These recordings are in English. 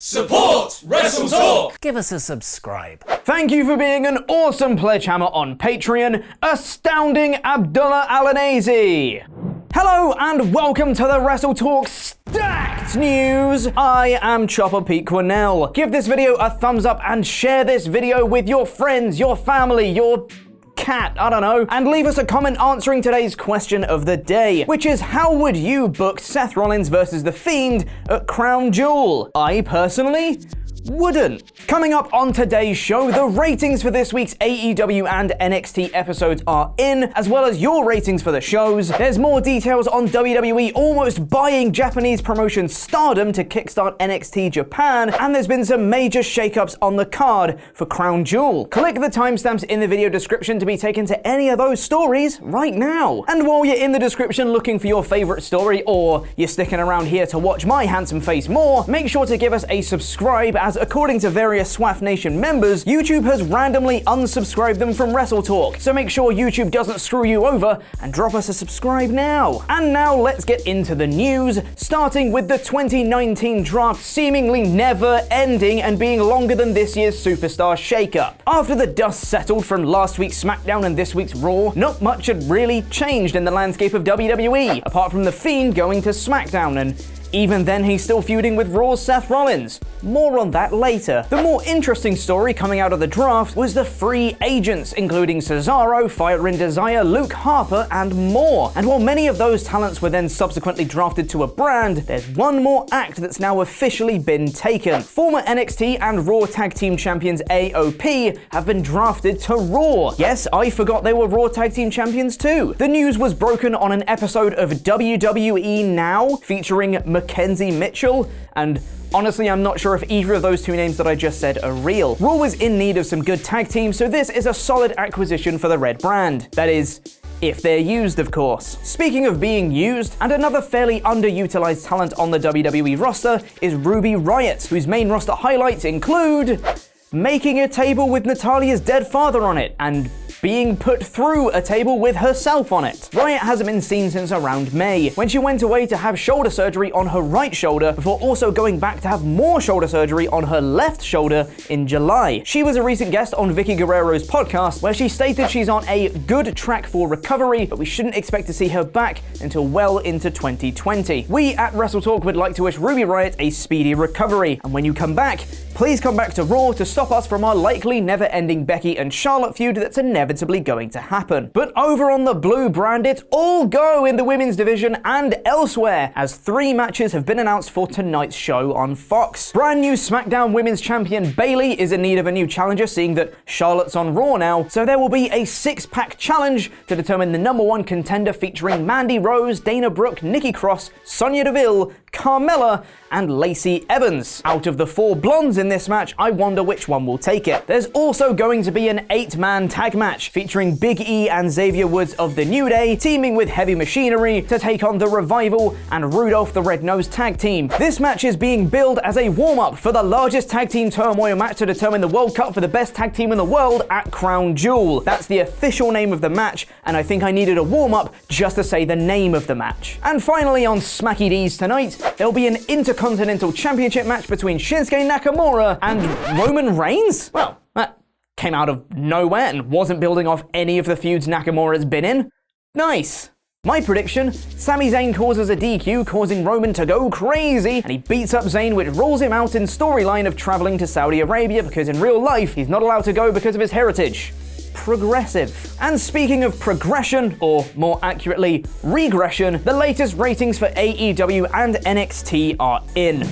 Support WrestleTalk! Give us a subscribe. Thank you for being an awesome pledgehammer on Patreon, Astounding Abdullah Alanazi. Hello and welcome to the WrestleTalk Stacked News. I am Chopper Pete Quinnell. Give this video a thumbs up and share this video with your friends, your family, your cat, I don't know, and leave us a comment answering today's question of the day, which is how would you book Seth Rollins versus The Fiend at Crown Jewel? I personally wouldn't. Coming up on today's show, the ratings for this week's AEW and NXT episodes are in, as well as your ratings for the shows. There's more details on WWE almost buying Japanese promotion Stardom to kickstart NXT Japan, and there's been some major shakeups on the card for Crown Jewel. Click the timestamps in the video description to be taken to any of those stories right now. And while you're in the description looking for your favorite story, or you're sticking around here to watch my handsome face more, make sure to give us a subscribe, as according to various SWAF Nation members, YouTube has randomly unsubscribed them from WrestleTalk. So make sure YouTube doesn't screw you over and drop us a subscribe now. And now let's get into the news, starting with the 2019 draft seemingly never ending and being longer than this year's Superstar shakeup. After the dust settled from last week's SmackDown and this week's Raw, not much had really changed in the landscape of WWE, apart from The Fiend going to SmackDown, and even then he's still feuding with Raw's Seth Rollins. More on that later. The more interesting story coming out of the draft was the free agents, including Cesaro, Fire and Desire, Luke Harper, and more. And while many of those talents were then subsequently drafted to a brand, there's one more act that's now officially been taken. Former NXT and Raw Tag Team Champions AOP have been drafted to Raw. Yes, I forgot they were Raw Tag Team Champions too. The news was broken on an episode of WWE Now featuring Mackenzie Mitchell, and honestly, I'm not sure if either of those two names that I just said are real. Raw is in need of some good tag teams, so this is a solid acquisition for the Red brand. That is, if they're used, of course. Speaking of being used, and another fairly underutilized talent on the WWE roster is Ruby Riott, whose main roster highlights include making a table with Natalia's dead father on it, and being put through a table with herself on it. Riott hasn't been seen since around May, when she went away to have shoulder surgery on her right shoulder before also going back to have more shoulder surgery on her left shoulder in July. She was a recent guest on Vicky Guerrero's podcast, where she stated she's on a good track for recovery, but we shouldn't expect to see her back until well into 2020. We at WrestleTalk would like to wish Ruby Riott a speedy recovery, and when you come back, please come back to Raw to stop us from our likely never-ending Becky and Charlotte feud that's inevitably going to happen. But over on the blue brand, it's all go in the women's division and elsewhere, as 3 matches have been announced for tonight's show on Fox. Brand new SmackDown Women's Champion Bayley is in need of a new challenger, seeing that Charlotte's on Raw now, so there will be a 6-pack challenge to determine the #1 contender, featuring Mandy Rose, Dana Brooke, Nikki Cross, Sonya Deville, Carmella, and Lacey Evans. Out of the 4 blondes in this match, I wonder which one will take it. There's also going to be an 8-man tag match featuring Big E and Xavier Woods of the New Day teaming with Heavy Machinery to take on the Revival and Rudolph the Red-Nosed tag team. This match is being billed as a warm-up for the largest tag team turmoil match to determine the World Cup for the best tag team in the world at Crown Jewel. That's the official name of the match, and I think I needed a warm-up just to say the name of the match. And finally, on Smacky D's tonight, there'll be an Intercontinental Championship match between Shinsuke Nakamura and Roman Reigns? Well, that came out of nowhere and wasn't building off any of the feuds Nakamura's been in. Nice. My prediction, Sami Zayn causes a DQ, causing Roman to go crazy, and he beats up Zayn, which rules him out in storyline of traveling to Saudi Arabia, because in real life, he's not allowed to go because of his heritage. Progressive. And speaking of progression, or more accurately, regression, the latest ratings for AEW and NXT are in.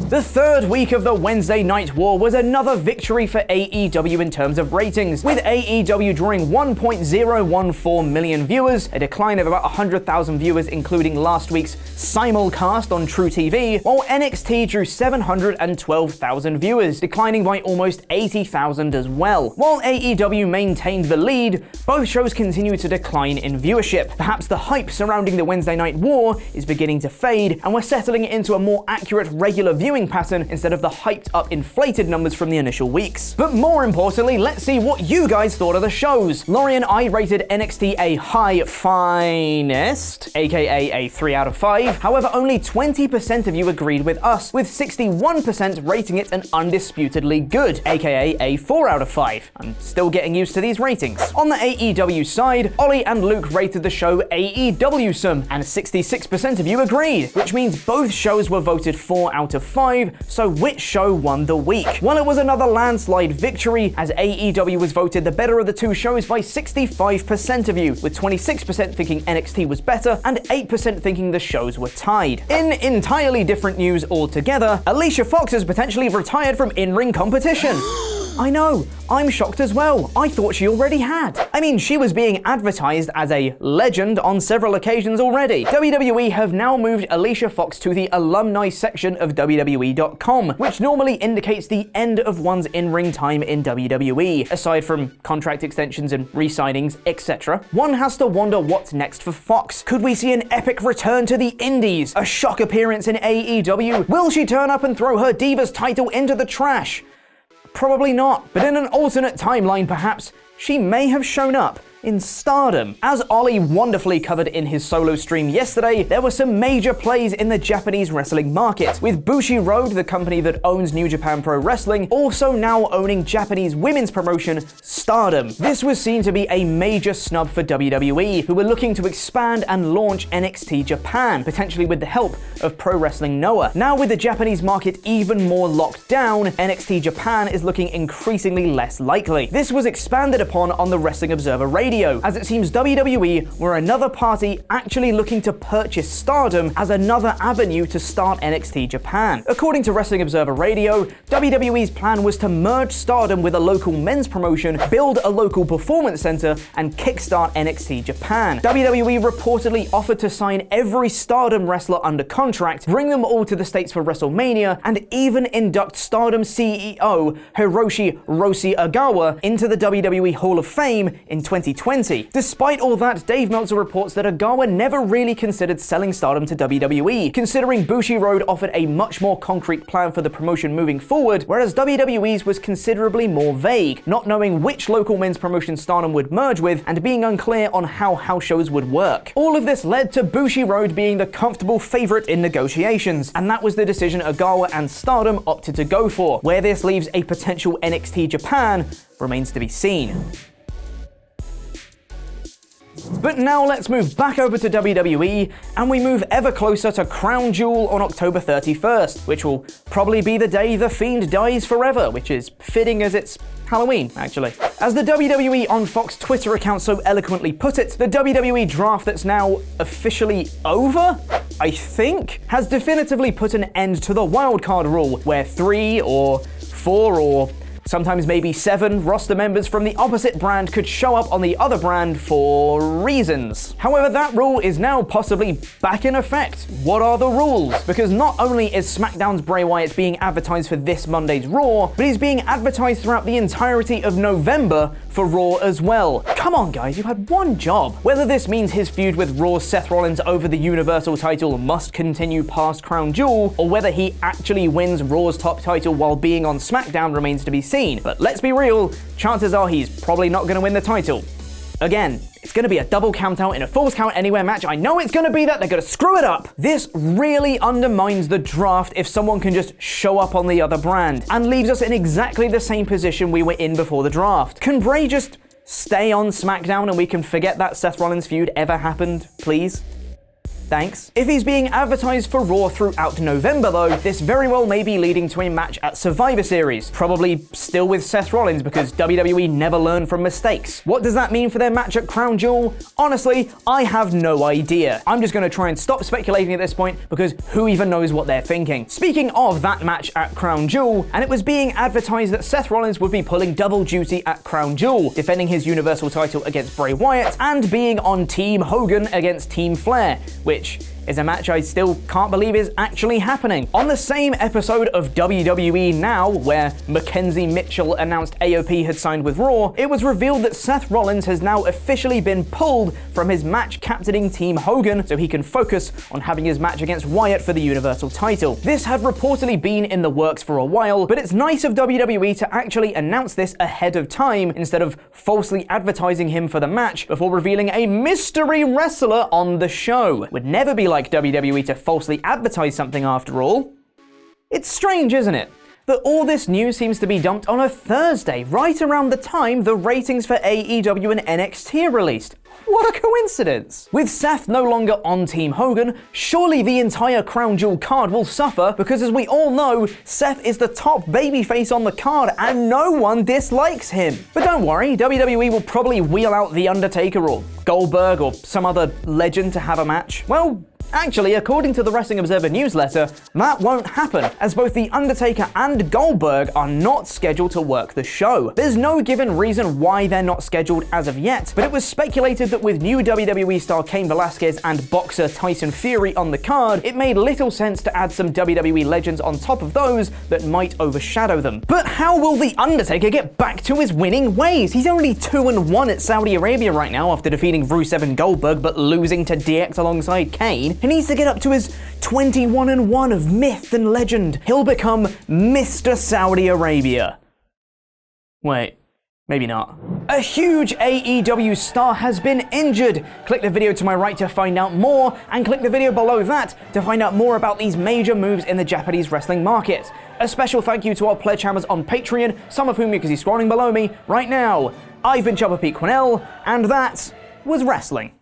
The 3rd week of the Wednesday Night War was another victory for AEW in terms of ratings, with AEW drawing 1.014 million viewers, a decline of about 100,000 viewers including last week's simulcast on True TV, while NXT drew 712,000 viewers, declining by almost 80,000 as well. While AEW maintained the lead, both shows continue to decline in viewership. Perhaps the hype surrounding the Wednesday Night War is beginning to fade, and we're settling into a more accurate regular viewing viewing pattern instead of the hyped up inflated numbers from the initial weeks. But more importantly, let's see what you guys thought of the shows. Laurie and I rated NXT a high finest, aka a 3 out of 5. However, only 20% of you agreed with us, with 61% rating it an undisputedly good, aka a 4 out of 5. I'm still getting used to these ratings. On the AEW side, Ollie and Luke rated the show AEW-some, and 66% of you agreed, which means both shows were voted 4 out of 5, so which show won the week? Well, it was another landslide victory, as AEW was voted the better of the two shows by 65% of you, with 26% thinking NXT was better and 8% thinking the shows were tied. In entirely different news altogether, Alicia Fox has potentially retired from in-ring competition. I know, I'm shocked as well. I thought she already had. I mean, she was being advertised as a legend on several occasions already. WWE have now moved Alicia Fox to the alumni section of WWE.com, which normally indicates the end of one's in-ring time in WWE, aside from contract extensions and re-signings, etc. One has to wonder what's next for Fox. Could we see an epic return to the indies? A shock appearance in AEW? Will she turn up and throw her Divas title into the trash? Probably not, but in an alternate timeline perhaps, she may have shown up in Stardom. As Ollie wonderfully covered in his solo stream yesterday, there were some major plays in the Japanese wrestling market, with Bushiroad, the company that owns New Japan Pro Wrestling, also now owning Japanese women's promotion Stardom. This was seen to be a major snub for WWE, who were looking to expand and launch NXT Japan, potentially with the help of Pro Wrestling Noah. Now with the Japanese market even more locked down, NXT Japan is looking increasingly less likely. This was expanded upon on the Wrestling Observer Radio, as it seems WWE were another party actually looking to purchase Stardom as another avenue to start NXT Japan. According to Wrestling Observer Radio, WWE's plan was to merge Stardom with a local men's promotion, build a local performance center, and kickstart NXT Japan. WWE reportedly offered to sign every Stardom wrestler under contract, bring them all to the States for WrestleMania, and even induct Stardom CEO Hiroshi "Roshi" Ogawa into the WWE Hall of Fame in 2020. Despite all that, Dave Meltzer reports that Ogawa never really considered selling Stardom to WWE, considering Bushiroad offered a much more concrete plan for the promotion moving forward, whereas WWE's was considerably more vague, not knowing which local men's promotion Stardom would merge with and being unclear on how house shows would work. All of this led to Bushiroad being the comfortable favorite in negotiations, and that was the decision Ogawa and Stardom opted to go for. Where this leaves a potential NXT Japan remains to be seen. But now let's move back over to WWE, and we move ever closer to Crown Jewel on October 31st, which will probably be the day the Fiend dies forever, which is fitting as it's Halloween, actually. As the WWE on Fox Twitter account so eloquently put it, the WWE draft that's now officially over, I think, has definitively put an end to the wildcard rule, where 3 or 4 or sometimes maybe 7 roster members from the opposite brand could show up on the other brand for reasons. However, that rule is now possibly back in effect. What are the rules? Because not only is SmackDown's Bray Wyatt being advertised for this Monday's Raw, but he's being advertised throughout the entirety of November for Raw as well. Come on guys, you had one job. Whether this means his feud with Raw's Seth Rollins over the Universal title must continue past Crown Jewel, or whether he actually wins Raw's top title while being on SmackDown remains to be seen. But let's be real, chances are he's probably not going to win the title. Again, it's going to be a double count out in a Falls Count Anywhere match. I know it's going to be that. They're going to screw it up. This really undermines the draft if someone can just show up on the other brand, and leaves us in exactly the same position we were in before the draft. Can Bray just stay on SmackDown and we can forget that Seth Rollins feud ever happened, please? Thanks. If he's being advertised for Raw throughout November though, this very well may be leading to a match at Survivor Series, probably still with Seth Rollins because WWE never learn from mistakes. What does that mean for their match at Crown Jewel? Honestly, I have no idea. I'm just going to try and stop speculating at this point because who even knows what they're thinking. Speaking of that match at Crown Jewel, and it was being advertised that Seth Rollins would be pulling double duty at Crown Jewel, defending his Universal title against Bray Wyatt and being on Team Hogan against Team Flair, which is a match I still can't believe is actually happening. On the same episode of WWE Now, where Mackenzie Mitchell announced AOP had signed with Raw, it was revealed that Seth Rollins has now officially been pulled from his match captaining Team Hogan so he can focus on having his match against Wyatt for the Universal title. This had reportedly been in the works for a while, but it's nice of WWE to actually announce this ahead of time instead of falsely advertising him for the match before revealing a mystery wrestler on the show. Would never be like WWE to falsely advertise something after all. It's strange, isn't it, that all this news seems to be dumped on a Thursday, right around the time the ratings for AEW and NXT are released. What a coincidence! With Seth no longer on Team Hogan, surely the entire Crown Jewel card will suffer because, as we all know, Seth is the top babyface on the card and no one dislikes him. But don't worry, WWE will probably wheel out The Undertaker or Goldberg or some other legend to have a match. Well, actually, according to the Wrestling Observer newsletter, that won't happen, as both The Undertaker and Goldberg are not scheduled to work the show. There's no given reason why they're not scheduled as of yet, but it was speculated that with new WWE star Cain Velasquez and boxer Tyson Fury on the card, it made little sense to add some WWE legends on top of those that might overshadow them. But how will The Undertaker get back to his winning ways? He's only 2-1 at Saudi Arabia right now after defeating Rusev and Goldberg but losing to DX alongside Kane. He needs to get up to his 21-1 of myth and legend. He'll become Mr. Saudi Arabia. Wait, maybe not. A huge AEW star has been injured. Click the video to my right to find out more, and click the video below that to find out more about these major moves in the Japanese wrestling market. A special thank you to our pledge hammers on Patreon, some of whom you can see scrolling below me right now. I've been Chopper Pete Quinnell, and that was wrestling.